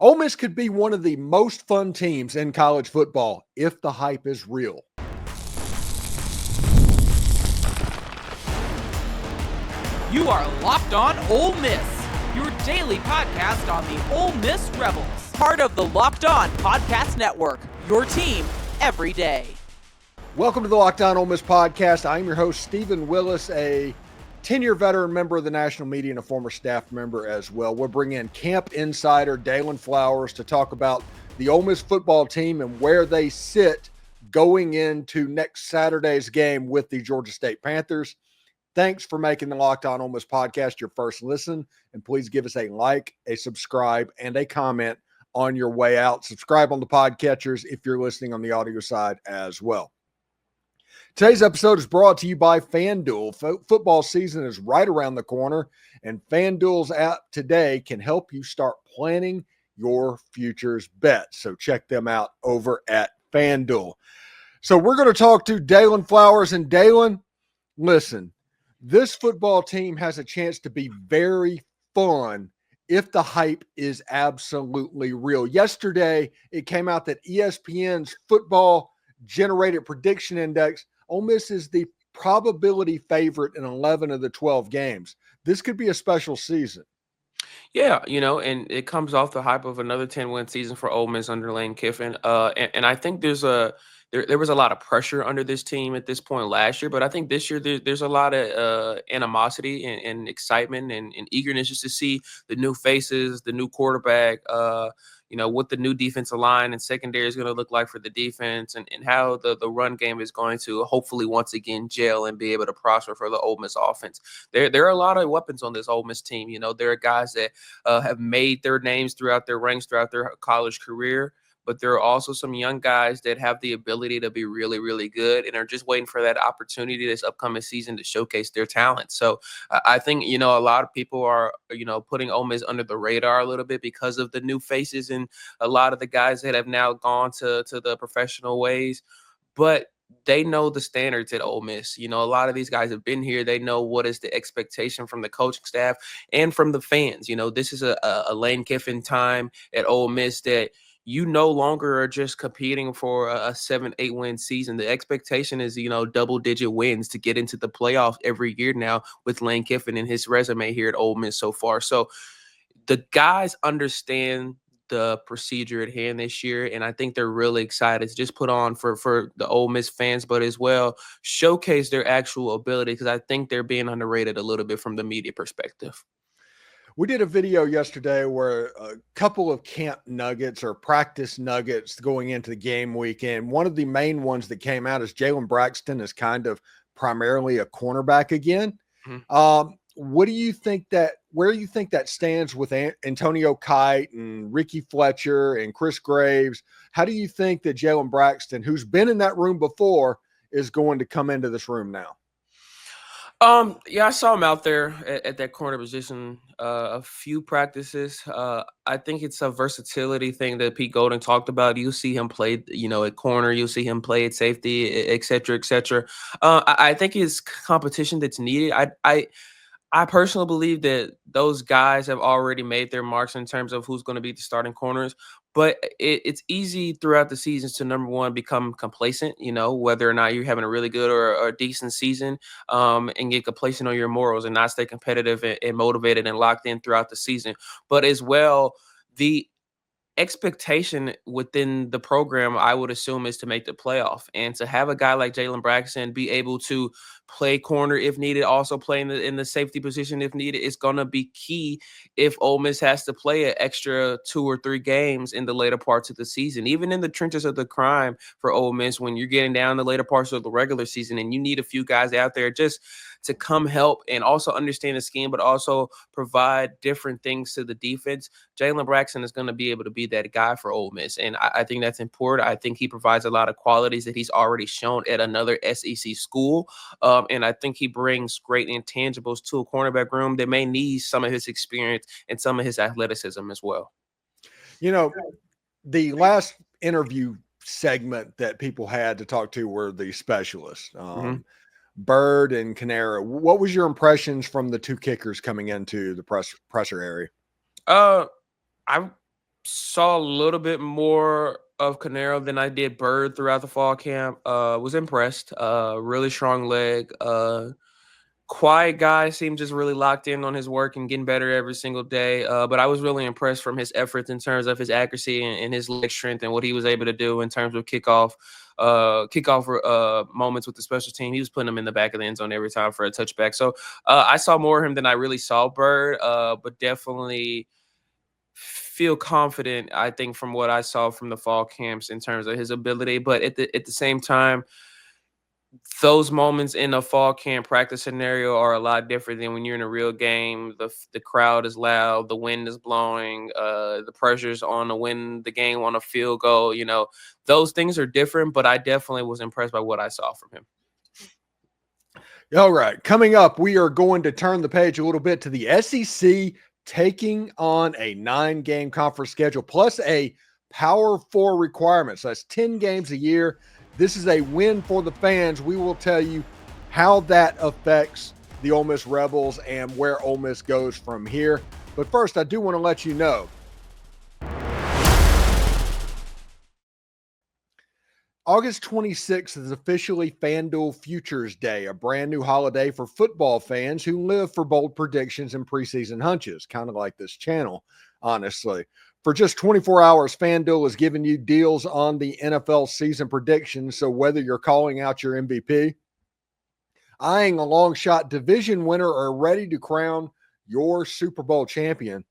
Ole Miss could be one of the most fun teams in college football if the hype is real. You are Locked On Ole Miss, your daily podcast on the Ole Miss Rebels. Part of the Locked On Podcast Network, your team every day. Welcome to the Locked On Ole Miss podcast. I'm your host, Steven Willis, a 10-year veteran member of the national media and a former staff member as well. We'll bring in camp insider Daylan Flowers to talk about the Ole Miss football team and where they sit going into next Saturday's game with the Georgia State Panthers. Thanks for making the Locked On Ole Miss podcast your first listen, and please give us a like, a subscribe, and a comment on your way out. Subscribe on the podcatchers if you're listening on the audio side as well. Today's episode is brought to you by FanDuel. Football season is right around the corner, and FanDuel's app today can help you start planning your futures bets. So check them out over at FanDuel. So we're going to talk to Daylan Flowers. And Daylan, listen, this football team has a chance to be very fun if the hype is absolutely real. Yesterday, it came out that ESPN's football generated prediction index, Ole Miss is the probability favorite in 11 of the 12 games. This could be a special season. Yeah, and it comes off the hype of another 10-win season for Ole Miss under Lane Kiffin. And I think there was a lot of pressure under this team at this point last year, but I think this year there's a lot of animosity and excitement and eagerness just to see the new faces, the new quarterback, what the new defensive line and secondary is going to look like for the defense and how the run game is going to hopefully once again gel and be able to prosper for the Ole Miss offense. There are a lot of weapons on this Ole Miss team. There are guys that have made their names throughout their ranks, throughout their college career. But there are also some young guys that have the ability to be really, really good and are just waiting for that opportunity this upcoming season to showcase their talent. So I think, a lot of people are, putting Ole Miss under the radar a little bit because of the new faces and a lot of the guys that have now gone to the professional ways. But they know the standards at Ole Miss. A lot of these guys have been here. They know what is the expectation from the coaching staff and from the fans. This is a Lane Kiffin time at Ole Miss that you no longer are just competing for a 7-8 win season. The expectation is, double-digit wins to get into the playoffs every year now with Lane Kiffin and his resume here at Ole Miss so far. So the guys understand the procedure at hand this year, and I think they're really excited to just put on for the Ole Miss fans, but as well showcase their actual ability because I think they're being underrated a little bit from the media perspective. We did a video yesterday where a couple of camp nuggets or practice nuggets going into the game weekend. One of the main ones that came out is Jaylon Braxton is kind of primarily a cornerback again. Mm-hmm. Where do you think that stands with Antonio Kite and Ricky Fletcher and Chris Graves? How do you think that Jaylon Braxton, who's been in that room before, is going to come into this room now? Yeah, I saw him out there at that corner position a few practices. I think it's a versatility thing that Pete Golding talked about. You'll see him play, at corner. You'll see him play at safety, et cetera, et cetera. I think it's competition that's needed. I personally believe that those guys have already made their marks in terms of who's going to be the starting corners. But it's easy throughout the seasons to, number one, become complacent, whether or not you're having a really good or a decent season and get complacent on your morals and not stay competitive and motivated and locked in throughout the season. But as well, the expectation within the program, I would assume, is to make the playoff. And to have a guy like Jaylon Braxton be able to play corner if needed, also play in the safety position if needed, is going to be key if Ole Miss has to play an extra 2 or 3 games in the later parts of the season. Even in the trenches of the crime for Ole Miss, when you're getting down the later parts of the regular season and you need a few guys out there just to come help and also understand the scheme, but also provide different things to the defense, Jaylon Braxton is going to be able to be that guy for Ole Miss. And I think that's important. I think he provides a lot of qualities that he's already shown at another SEC school. And I think he brings great intangibles to a cornerback room that may need some of his experience and some of his athleticism as well. The last interview segment that people had to talk to were the specialists. Bird and Carneiro. What was your impressions from the two kickers coming into the presser area? I Saw a little bit more of Carneiro than I did Bird throughout the fall camp. Was impressed. Really strong leg. Quiet guy, seemed just really locked in on his work and getting better every single day. But I was really impressed from his efforts in terms of his accuracy and his leg strength and what he was able to do in terms of kickoff moments with the special team. He was putting them in the back of the end zone every time for a touchback. So I saw more of him than I really saw Bird, but definitely feel confident, I think, from what I saw from the fall camps in terms of his ability. But at the same time, those moments in a fall camp practice scenario are a lot different than when you're in a real game. The crowd is loud, the wind is blowing, the pressure's on to win the game on a field goal. Those things are different, but I definitely was impressed by what I saw from him. All right. Coming up, we are going to turn the page a little bit to the SEC taking on a 9-game conference schedule plus a Power 4 requirement. So that's 10 games a year. This is a win for the fans. We will tell you how that affects the Ole Miss Rebels and where Ole Miss goes from here. But first, I do want to let you know, August 26th is officially FanDuel Futures Day, a brand new holiday for football fans who live for bold predictions and preseason hunches, kind of like this channel, honestly. For just 24 hours, FanDuel is giving you deals on the NFL season predictions. So whether you're calling out your MVP, eyeing a long shot division winner, or ready to crown your Super Bowl champion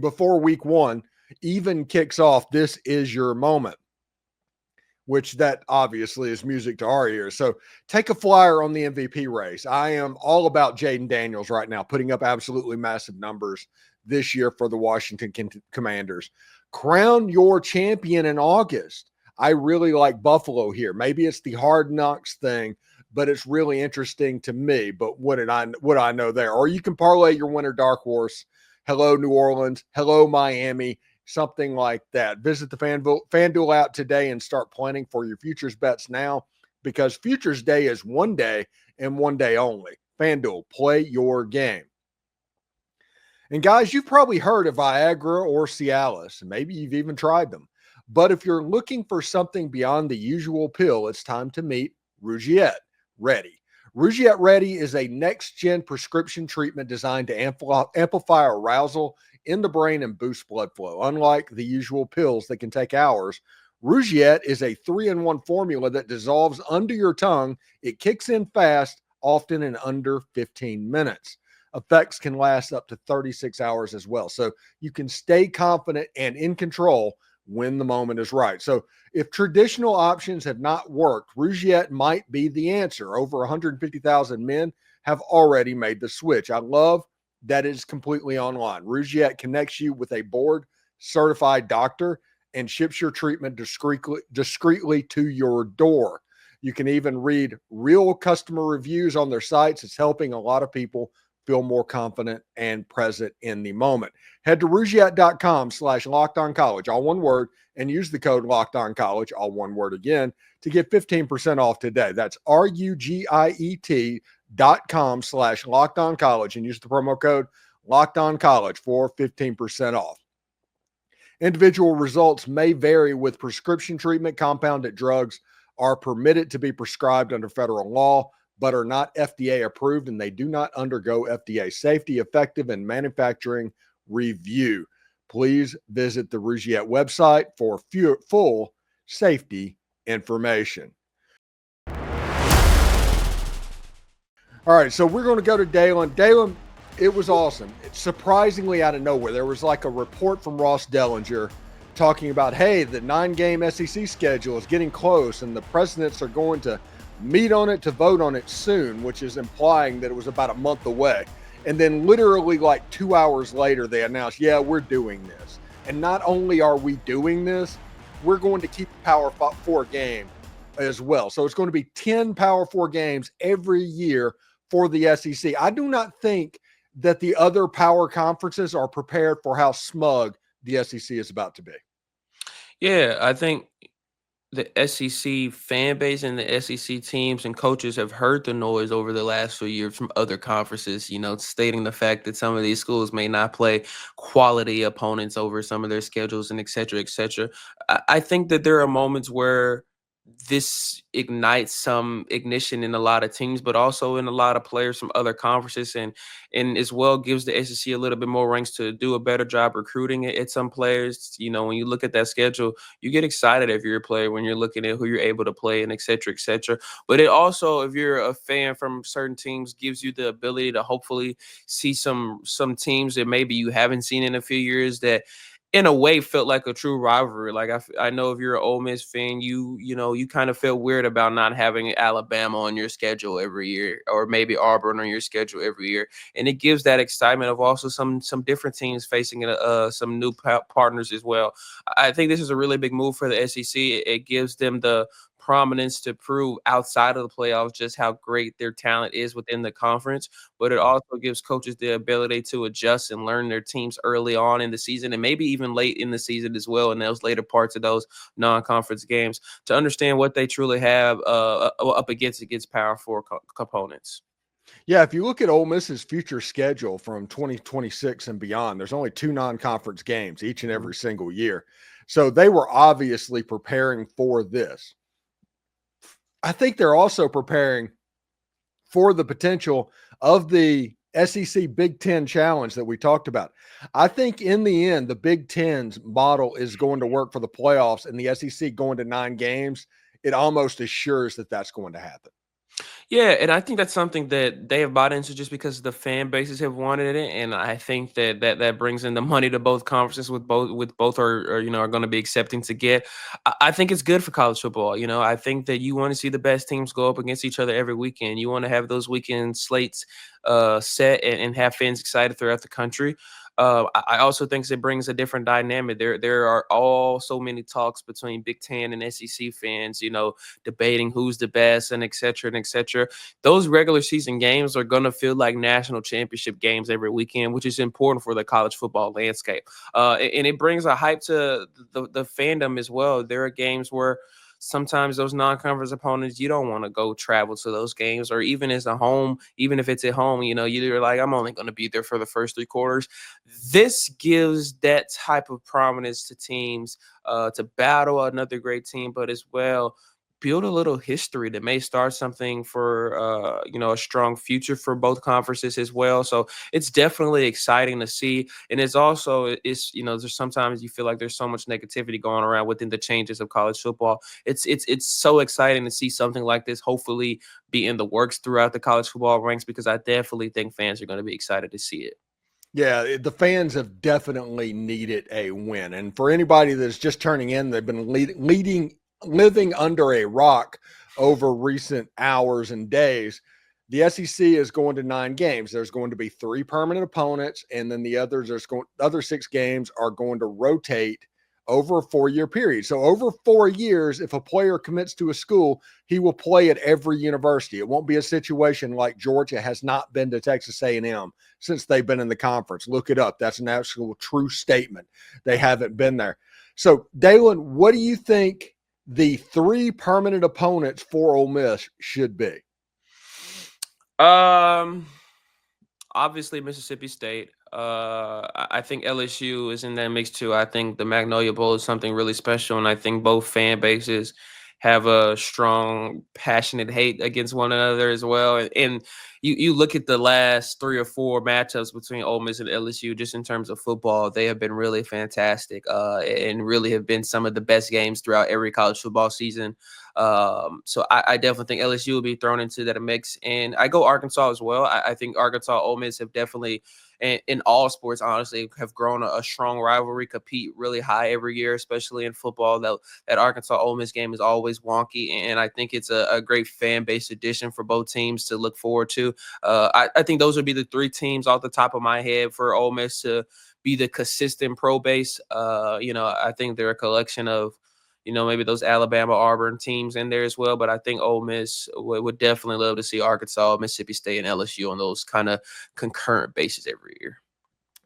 before week 1 even kicks off, this is your moment. Which that obviously is music to our ears. So take a flyer on the MVP race. I am all about Jaden Daniels right now, putting up absolutely massive numbers this year for the Washington Commanders. Crown your champion in August. I really like Buffalo here. Maybe it's the Hard Knocks thing, but it's really interesting to me. But what I know there? Or you can parlay your winner dark horse. Hello, New Orleans. Hello, Miami. Something like that. Visit the FanDuel app today and start planning for your futures bets now, because Futures Day is one day and one day only. FanDuel, play your game. And guys, you've probably heard of Viagra or Cialis, and maybe you've even tried them. But if you're looking for something beyond the usual pill, it's time to meet Rougiette Ready. Rougiette Ready is a next-gen prescription treatment designed to amplify arousal in the brain and boost blood flow. Unlike the usual pills that can take hours, Rougiette is a 3-in-1 formula that dissolves under your tongue. It kicks in fast, often in under 15 minutes. Effects can last up to 36 hours as well. So you can stay confident and in control when the moment is right. So if traditional options have not worked, Rougiette might be the answer. Over 150,000 men have already made the switch. I love that is completely online. Rougiette connects you with a board-certified doctor and ships your treatment discreetly to your door. You can even read real customer reviews on their sites. It's helping a lot of people feel more confident and present in the moment. Head to Rougiette.com/LockedOnCollege, all one word, and use the code LockedOnCollege, all one word again, to get 15% off today. That's RUGIET.com/LockedOnCollege and use the promo code LockedOnCollege for 15% off. Individual results may vary with prescription treatment. Compounded drugs are permitted to be prescribed under federal law, but are not FDA approved, and they do not undergo FDA safety, effective, and manufacturing review. Please visit the Rougiette website for full safety information. All right, so we're going to go to Daylan. Daylan, it was awesome. It's surprisingly out of nowhere. There was like a report from Ross Dellinger talking about, hey, the 9-game SEC schedule is getting close, and the presidents are going to meet on it to vote on it soon, which is implying that it was about a month away. And then literally like 2 hours later, they announced, yeah, we're doing this. And not only are we doing this, we're going to keep the Power 4 game as well. So it's going to be 10 Power 4 games every year for the SEC. I do not think that the other power conferences are prepared for how smug the SEC is about to be. Yeah, I think the SEC fan base and the SEC teams and coaches have heard the noise over the last few years from other conferences, stating the fact that some of these schools may not play quality opponents over some of their schedules and et cetera, et cetera. I think that there are moments where this ignites some ignition in a lot of teams, but also in a lot of players from other conferences, and as well gives the SEC a little bit more ranks to do a better job recruiting at some players. When you look at that schedule, you get excited if you're a player when you're looking at who you're able to play and et cetera, et cetera. But it also, if you're a fan from certain teams, gives you the ability to hopefully see some teams that maybe you haven't seen in a few years that in a way felt like a true rivalry. Like I know if you're an Ole Miss fan, you kind of feel weird about not having Alabama on your schedule every year, or maybe Auburn on your schedule every year, and it gives that excitement of also some different teams facing some new partners as well. I think this is a really big move for the SEC. It gives them the prominence to prove outside of the playoffs just how great their talent is within the conference, but it also gives coaches the ability to adjust and learn their teams early on in the season and maybe even late in the season as well, in those later parts of those non-conference games, to understand what they truly have up against Power Four components. Yeah, if you look at Ole Miss's future schedule from 2026 and beyond, there's only 2 non-conference games each and every single year. So they were obviously preparing for this. I think they're also preparing for the potential of the SEC Big Ten Challenge that we talked about. I think in the end, the Big Ten's model is going to work for the playoffs, and the SEC going to 9 games, it almost assures that that's going to happen. Yeah, and I think that's something that they have bought into just because the fan bases have wanted it, and I think that brings in the money to both conferences with both are going to be accepting to get. I think it's good for college football. I think that you want to see the best teams go up against each other every weekend. You want to have those weekend slates set and have fans excited throughout the country. I also think it brings a different dynamic. There are all so many talks between Big Ten and SEC fans, debating who's the best and et cetera and et cetera. Those regular season games are going to feel like national championship games every weekend, which is important for the college football landscape. And it brings a hype to the fandom as well. There are games where sometimes those non-conference opponents, you don't want to go travel to those games, or even if it's at home, you're like, I'm only going to be there for the first 3 quarters. This gives that type of prominence to teams to battle another great team, but as well build a little history that may start something for a strong future for both conferences as well. So it's definitely exciting to see, and there's sometimes you feel like there's so much negativity going around within the changes of college football. It's so exciting to see something like this hopefully be in the works throughout the college football ranks, because I definitely think fans are going to be excited to see it. Yeah, the fans have definitely needed a win. And for anybody that's just turning in, they've been living under a rock over recent hours and days. The SEC is going to 9 games. There's going to be 3 permanent opponents, and then the other 6 games are going to rotate over a 4-year period. So over 4 years, if a player commits to a school, he will play at every university. It won't be a situation like Georgia has not been to Texas A&M since they've been in the conference. Look it up. That's an actual true statement. They haven't been there. So, Daylan, what do you think the 3 permanent opponents for Ole Miss should be? Obviously Mississippi State. I think LSU is in that mix too. I think the Magnolia Bowl is something really special, and I think both fan bases have a strong, passionate hate against one another as well. And you look at the last 3 or 4 matchups between Ole Miss and LSU, just in terms of football, they have been really fantastic and really have been some of the best games throughout every college football season. So I definitely think LSU will be thrown into that mix. And I go Arkansas as well. I think Arkansas, Ole Miss have definitely, in all sports, honestly, have grown a strong rivalry, compete really high every year, especially in football. That Arkansas Ole Miss game is always wonky, and I think it's a great fan base addition for both teams to look forward to. I think those would be the 3 teams off the top of my head for Ole Miss to be the consistent pro base. I think they're a collection of maybe those Alabama, Auburn teams in there as well. But I think Ole Miss would definitely love to see Arkansas, Mississippi State, and LSU on those kind of concurrent bases every year.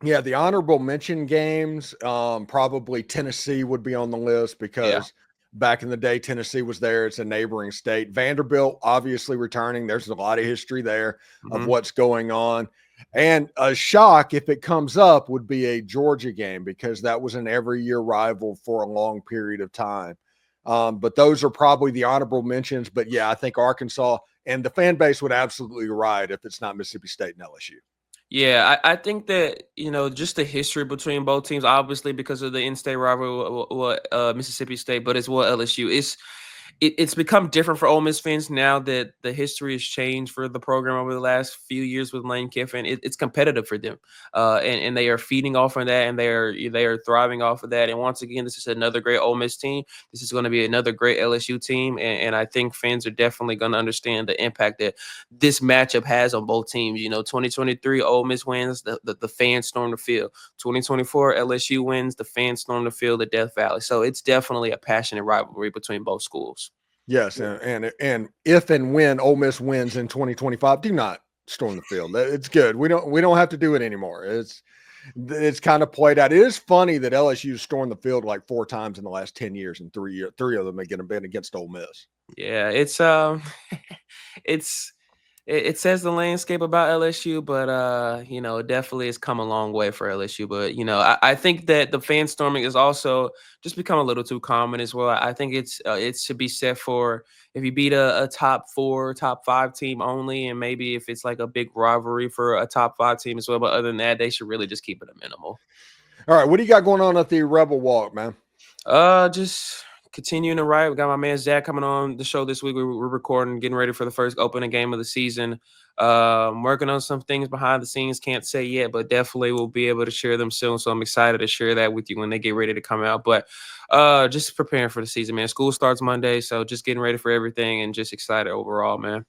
Yeah, the honorable mention games, probably Tennessee would be on the list because Back in the day, Tennessee was there. It's a neighboring state. Vanderbilt obviously returning. There's a lot of history there of what's going on. And a shock, if it comes up, would be a Georgia game because that was an every year rival for a long period of time. But those are probably the honorable mentions. But yeah, I think Arkansas and the fan base would absolutely riot if it's not Mississippi State and LSU. Yeah, I think that, just the history between both teams, obviously because of the in-state rivalry, Mississippi State, but as well LSU, it's become different for Ole Miss fans now that the history has changed for the program over the last few years with Lane Kiffin. It's competitive for them, and they are feeding off of that, and they are thriving off of that. And once again, this is another great Ole Miss team. This is going to be another great LSU team, and I think fans are definitely going to understand the impact that this matchup has on both teams. 2023 Ole Miss wins, the fans storm the field. 2024 LSU wins, the fans storm the field at Death Valley. So it's definitely a passionate rivalry between both schools. Yes, and if and when Ole Miss wins in 2025, do not storm the field. It's good. We don't have to do it anymore. It's kind of played out. It is funny that LSU stormed the field like 4 times in the last 10 years, and 3 of them have been against Ole Miss. Yeah, it says the landscape about LSU, but it definitely has come a long way for LSU. But I think that the fan storming is also just become a little too common as well. I think it should be set for if you beat a top 4, top 5 team only, and maybe if it's like a big rivalry for a top 5 team as well. But other than that, they should really just keep it a minimal. All right, what do you got going on at the Rebel Walk, man? Just continuing to write. We got my man Zach coming on the show this week. We're recording, getting ready for the first opening game of the season. Working on some things behind the scenes. Can't say yet, but definitely we'll be able to share them soon. So I'm excited to share that with you when they get ready to come out. But just preparing for the season, man. School starts Monday, so just getting ready for everything and just excited overall, man.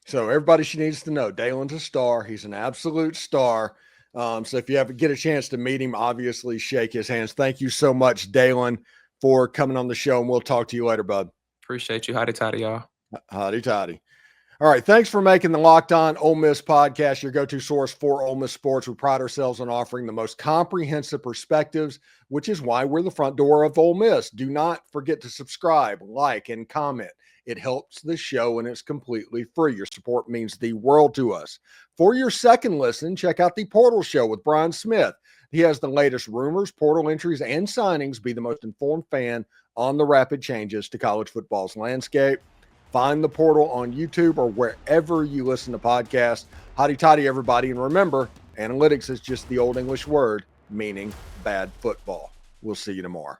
So everybody needs to know Daylan's a star. He's an absolute star. So if you ever get a chance to meet him, obviously shake his hands. Thank you so much, Daylan, for coming on the show, and we'll talk to you later, bud. Appreciate you. Howdy toddy, y'all. Howdy toddy. All right, thanks for making the Locked On Ole Miss podcast your go-to source for Ole Miss sports. We pride ourselves on offering the most comprehensive perspectives, which is why we're the front door of Ole Miss. Do not forget to subscribe, like, and comment. It helps the show, and it's completely free. Your support means the world to us. For your second listen, check out the Portal Show with Brian Smith. He has the latest rumors, portal entries, and signings. Be the most informed fan on the rapid changes to college football's landscape. Find the Portal on YouTube or wherever you listen to podcasts. Hotty toddy, everybody. And remember, analytics is just the old English word meaning bad football. We'll see you tomorrow.